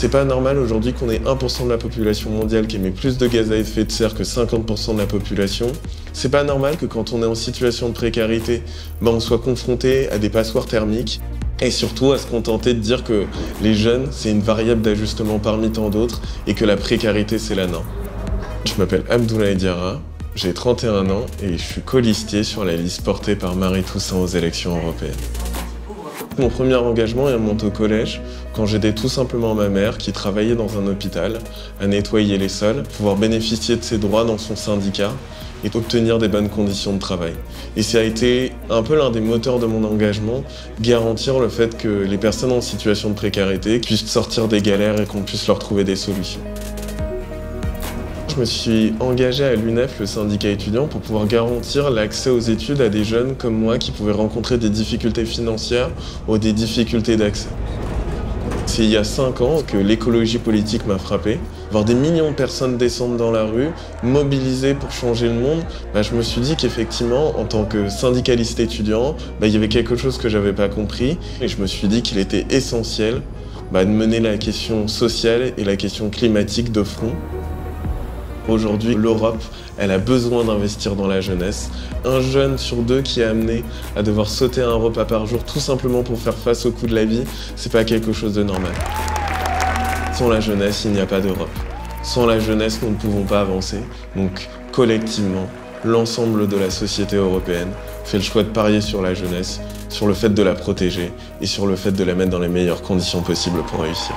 C'est pas normal aujourd'hui qu'on ait 1% de la population mondiale qui émet plus de gaz à effet de serre que 50% de la population. C'est pas normal que quand on est en situation de précarité, on soit confronté à des passoires thermiques et surtout à se contenter de dire que les jeunes, c'est une variable d'ajustement parmi tant d'autres et que la précarité, c'est la norme. Je m'appelle Abdoulaye Diarra, j'ai 31 ans et je suis colistier sur la liste portée par Marie Toussaint aux élections européennes. Mon premier engagement remonte au collège, quand j'aidais tout simplement ma mère, qui travaillait dans un hôpital, à nettoyer les sols, pouvoir bénéficier de ses droits dans son syndicat et obtenir des bonnes conditions de travail. Et ça a été un peu l'un des moteurs de mon engagement, garantir le fait que les personnes en situation de précarité puissent sortir des galères et qu'on puisse leur trouver des solutions. Je me suis engagé à l'UNEF, le syndicat étudiant, pour pouvoir garantir l'accès aux études à des jeunes comme moi qui pouvaient rencontrer des difficultés financières ou des difficultés d'accès. C'est il y a 5 ans que l'écologie politique m'a frappé. Voir des millions de personnes descendre dans la rue, mobilisées pour changer le monde, je me suis dit qu'effectivement, en tant que syndicaliste étudiant, il y avait quelque chose que j'avais pas compris. Et je me suis dit qu'il était essentiel de mener la question sociale et la question climatique de front. Aujourd'hui, l'Europe, elle a besoin d'investir dans la jeunesse. Un jeune sur 2 qui est amené à devoir sauter un repas par jour tout simplement pour faire face au coût de la vie, c'est pas quelque chose de normal. Sans la jeunesse, il n'y a pas d'Europe. Sans la jeunesse, nous ne pouvons pas avancer. Donc, collectivement, l'ensemble de la société européenne fait le choix de parier sur la jeunesse, sur le fait de la protéger et sur le fait de la mettre dans les meilleures conditions possibles pour réussir.